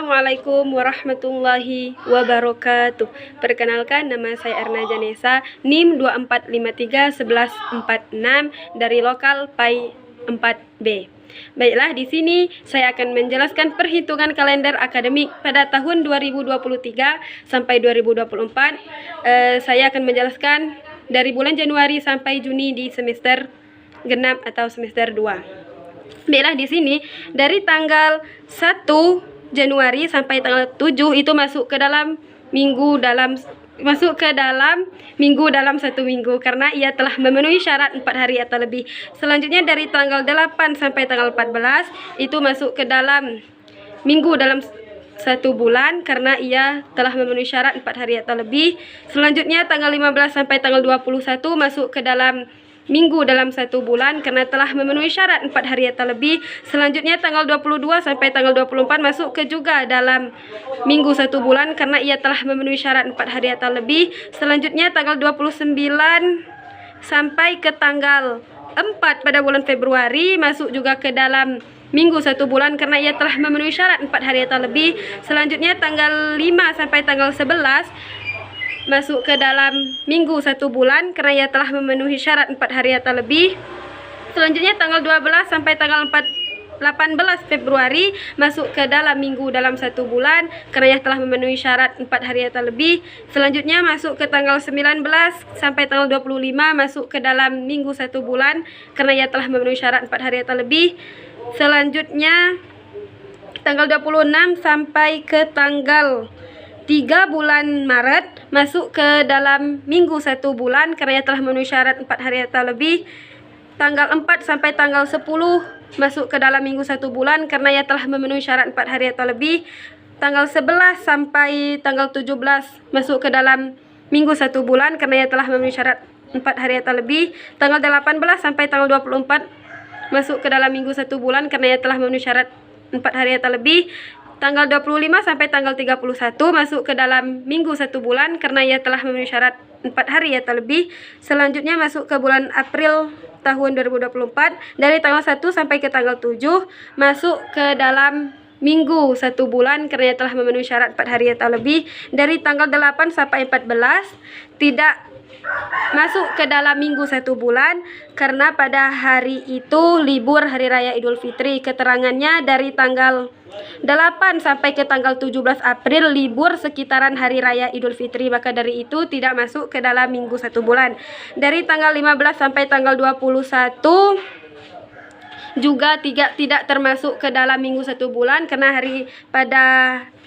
Assalamualaikum warahmatullahi wabarakatuh. Perkenalkan, nama saya Erna Janesa, NIM 24531146 dari lokal PAI 4B. Baiklah, di sini saya akan menjelaskan perhitungan kalender akademik pada tahun 2023 sampai 2024. Saya akan menjelaskan dari bulan Januari sampai Juni di semester genap atau semester 2. Baiklah, di sini dari tanggal 1 Januari sampai tanggal 7 itu masuk ke dalam minggu dalam satu minggu karena ia telah memenuhi syarat 4 hari atau lebih. Selanjutnya dari tanggal 8 sampai tanggal 14 itu masuk ke dalam minggu dalam satu bulan karena ia telah memenuhi syarat 4 hari atau lebih. Selanjutnya tanggal 15 sampai tanggal 21 masuk ke dalam minggu dalam satu bulan karena telah memenuhi syarat 4 hari atau lebih. Selanjutnya tanggal 22 sampai tanggal 24 masuk ke juga dalam minggu satu bulan karena ia telah memenuhi syarat 4 hari atau lebih. Selanjutnya tanggal 29 sampai ke tanggal 4 pada bulan Februari masuk juga ke dalam minggu satu bulan karena ia telah memenuhi syarat 4 hari atau lebih. Selanjutnya tanggal 5 sampai tanggal 11 masuk ke dalam minggu satu bulan karena ia telah memenuhi syarat 4 hari atau lebih. Selanjutnya tanggal 12 sampai tanggal 18 Februari masuk ke dalam minggu dalam satu bulan karena ia telah memenuhi syarat 4 hari atau lebih. Selanjutnya masuk ke tanggal 19 sampai tanggal 25 masuk ke dalam minggu satu bulan karena ia telah memenuhi syarat 4 hari atau lebih. Selanjutnya tanggal 26 sampai ke tanggal 3 bulan Maret masuk ke dalam minggu satu bulan karena ia telah memenuhi syarat 4 hari atau lebih. Tanggal 4 sampai tanggal 10 masuk ke dalam minggu satu bulan karena ia telah memenuhi syarat 4 hari atau lebih. Tanggal 11 sampai tanggal 17 masuk ke dalam minggu satu bulan karena ia telah memenuhi syarat 4 hari atau lebih. Tanggal 18 sampai tanggal 24 masuk ke dalam minggu satu bulan karena ia telah memenuhi syarat 4 hari atau lebih. Tanggal 25 sampai tanggal 31 masuk ke dalam minggu satu bulan karena ia telah memenuhi syarat 4 hari atau lebih. Selanjutnya masuk ke bulan April tahun 2024 dari tanggal 1 sampai ke tanggal 7 masuk ke dalam minggu satu bulan karena ia telah memenuhi syarat 4 hari atau lebih. Dari tanggal 8 sampai 14 tidak masuk ke dalam minggu satu bulan karena pada hari itu libur Hari Raya Idul Fitri. Keterangannya dari tanggal 8 sampai ke tanggal 17 April libur sekitaran Hari Raya Idul Fitri, maka dari itu tidak masuk ke dalam minggu satu bulan. Dari tanggal 15 sampai tanggal 21 juga tidak termasuk ke dalam minggu satu bulan karena pada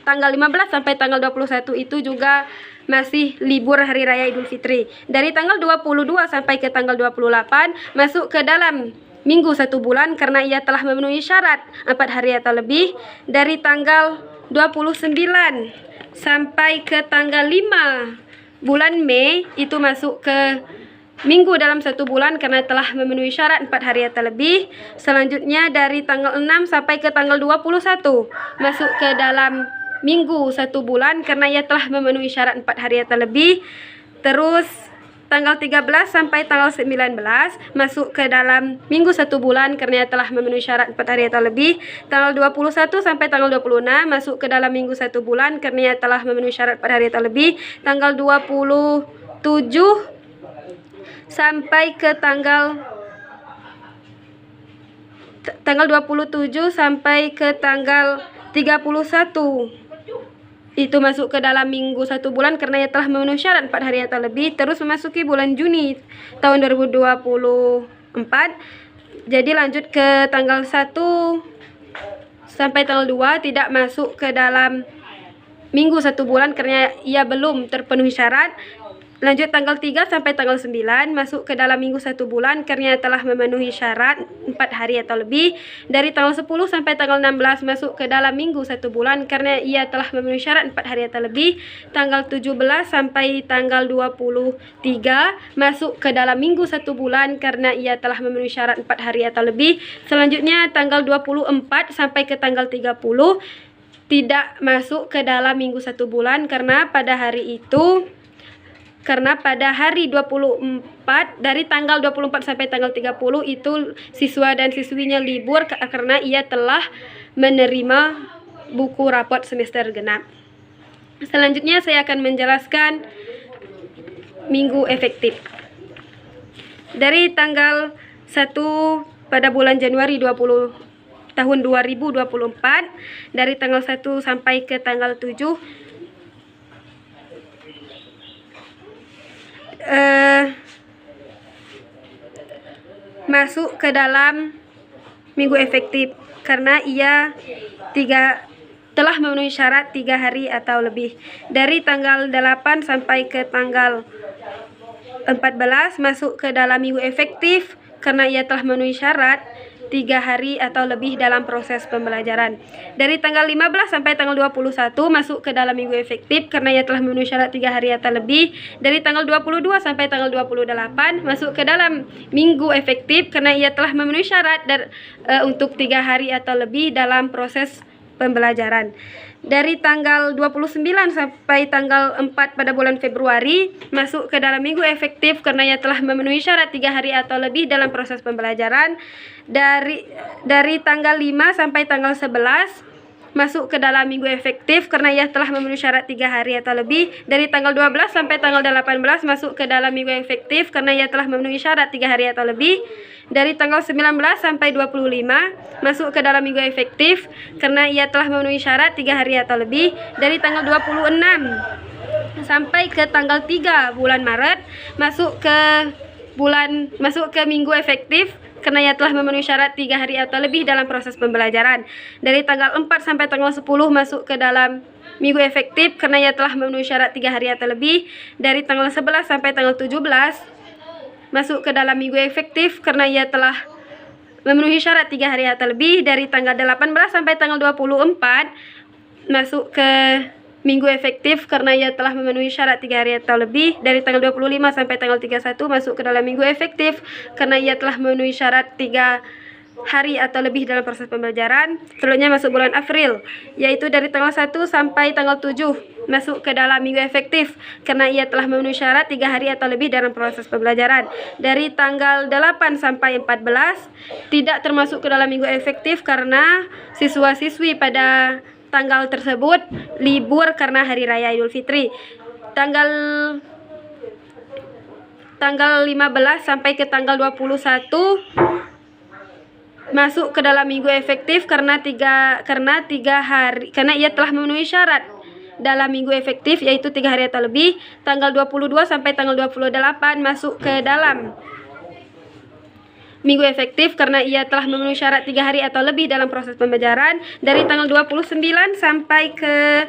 tanggal 15 sampai tanggal 21 itu juga masih libur Hari Raya Idul Fitri. Dari tanggal 22 sampai ke tanggal 28 masuk ke dalam minggu satu bulan karena ia telah memenuhi syarat 4 hari atau lebih. Dari tanggal 29 sampai ke tanggal 5 bulan Mei itu masuk ke minggu dalam satu bulan karena telah memenuhi syarat 4 hari atau lebih. Selanjutnya dari tanggal 6 sampai ke tanggal 21 masuk ke dalam minggu satu bulan karena ia telah memenuhi syarat 4 hari atau lebih. Terus tanggal 13 sampai tanggal 19 masuk ke dalam minggu satu bulan karena ia telah memenuhi syarat 4 hari atau lebih. Tanggal 21 sampai tanggal 26 masuk ke dalam minggu satu bulan karena ia telah memenuhi syarat 4 hari atau lebih. Tanggal 27 sampai ke tanggal 27 sampai ke tanggal 31 itu masuk ke dalam minggu satu bulan karena ia telah memenuhi syarat 4 hari atau lebih. Terus memasuki bulan Juni tahun 2024. Jadi lanjut ke tanggal 1 sampai tanggal 2 tidak masuk ke dalam minggu satu bulan karena ia belum terpenuhi syarat. Lanjut tanggal 3 sampai tanggal 9 masuk ke dalam minggu satu bulan karena telah memenuhi syarat 4 hari atau lebih. Dari tanggal 10 sampai tanggal 16 masuk ke dalam minggu satu bulan karena ia telah memenuhi syarat 4 hari atau lebih. Tanggal 17 sampai tanggal 23 masuk ke dalam minggu satu bulan karena ia telah memenuhi syarat 4 hari atau lebih. Selanjutnya tanggal 24 sampai ke tanggal 30 tidak masuk ke dalam minggu satu bulan karena pada hari 24 dari tanggal 24 sampai tanggal 30 itu siswa dan siswinya libur karena ia telah menerima buku rapot semester genap. Selanjutnya saya akan menjelaskan minggu efektif. Dari tanggal 1 pada bulan Januari tahun 2024, dari tanggal 1 sampai ke tanggal 7 masuk ke dalam minggu efektif karena ia telah memenuhi syarat 3 hari atau lebih. Dari tanggal 8 sampai ke tanggal 14 masuk ke dalam minggu efektif karena ia telah memenuhi syarat 3 hari atau lebih dalam proses pembelajaran. Dari tanggal 15 sampai tanggal 21 masuk ke dalam minggu efektif karena ia telah memenuhi syarat 3 hari atau lebih. Dari tanggal 22 sampai tanggal 28 masuk ke dalam minggu efektif karena ia telah memenuhi syarat untuk 3 hari atau lebih dalam proses pembelajaran. Dari tanggal 29 sampai tanggal 4 pada bulan Februari masuk ke dalam minggu efektif karena ia telah memenuhi syarat 3 hari atau lebih dalam proses pembelajaran. Dari tanggal 5 sampai tanggal 11 masuk ke dalam minggu efektif karena ia telah memenuhi syarat 3 hari atau lebih. Dari tanggal 12 sampai tanggal 18 masuk ke dalam minggu efektif karena ia telah memenuhi syarat 3 hari atau lebih. Dari tanggal 19 sampai 25 masuk ke dalam minggu efektif karena ia telah memenuhi syarat 3 hari atau lebih. Dari tanggal 26 sampai ke tanggal 3 bulan Maret masuk ke minggu efektif karena ia telah memenuhi syarat 3 hari atau lebih dalam proses pembelajaran. Dari tanggal 4 sampai tanggal 10 masuk ke dalam minggu efektif karena ia telah memenuhi syarat 3 hari atau lebih. Dari tanggal 11 sampai tanggal 17 masuk ke dalam minggu efektif karena ia telah memenuhi syarat 3 hari atau lebih. Dari tanggal 18 sampai tanggal 24 masuk ke minggu efektif karena ia telah memenuhi syarat 3 hari atau lebih. Dari tanggal 25 sampai tanggal 31 masuk ke dalam minggu efektif karena ia telah memenuhi syarat 3 hari atau lebih dalam proses pembelajaran. Selanjutnya masuk bulan April, yaitu dari tanggal 1 sampai tanggal 7 masuk ke dalam minggu efektif karena ia telah memenuhi syarat 3 hari atau lebih dalam proses pembelajaran. Dari tanggal 8 sampai 14 tidak termasuk ke dalam minggu efektif karena siswa-siswi pada tanggal tersebut libur karena hari raya Idul Fitri. Tanggal 15 sampai ke tanggal 21 masuk ke dalam minggu efektif karena ia telah memenuhi syarat dalam minggu efektif yaitu 3 hari atau lebih. Tanggal 22 sampai tanggal 28 masuk ke dalam minggu efektif karena ia telah memenuhi syarat 3 hari atau lebih dalam proses pembelajaran. Dari tanggal 29 sampai ke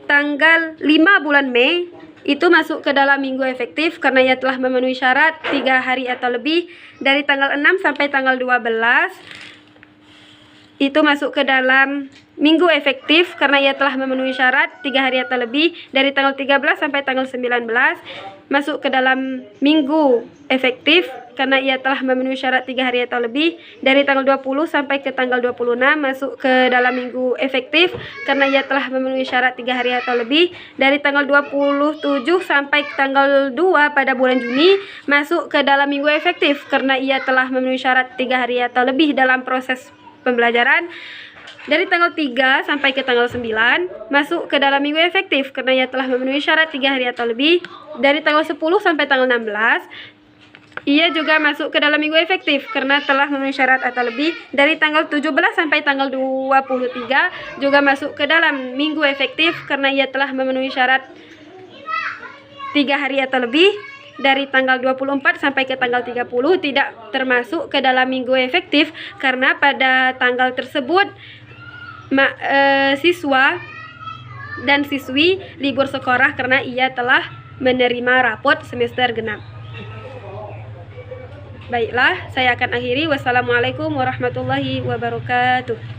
tanggal 5 bulan Mei itu masuk ke dalam minggu efektif karena ia telah memenuhi syarat 3 hari atau lebih. Dari tanggal 6 sampai tanggal 12 itu masuk ke dalam minggu efektif karena ia telah memenuhi syarat 3 hari atau lebih. Dari tanggal 13 sampai tanggal 19 masuk ke dalam minggu efektif karena ia telah memenuhi syarat 3 hari atau lebih. Dari tanggal 20 sampai ke tanggal 26 masuk ke dalam minggu efektif karena ia telah memenuhi syarat 3 hari atau lebih. Dari tanggal 27 sampai tanggal 2 pada bulan Juni masuk ke dalam minggu efektif karena ia telah memenuhi syarat 3 hari atau lebih dalam proses pembelajaran. Dari tanggal 3 sampai ke tanggal 9 masuk ke dalam minggu efektif karena ia telah memenuhi syarat 3 hari atau lebih. Dari tanggal 10 sampai tanggal 16 ia juga masuk ke dalam minggu efektif karena telah memenuhi syarat atau lebih. Dari tanggal 17 sampai tanggal 23 juga masuk ke dalam minggu efektif karena ia telah memenuhi syarat 3 hari atau lebih. Dari tanggal 24 sampai ke tanggal 30 tidak termasuk ke dalam minggu efektif karena pada tanggal tersebut siswa dan siswi libur sekolah karena ia telah menerima rapot semester genap. Baiklah, saya akan akhiri. Wassalamualaikum warahmatullahi wabarakatuh.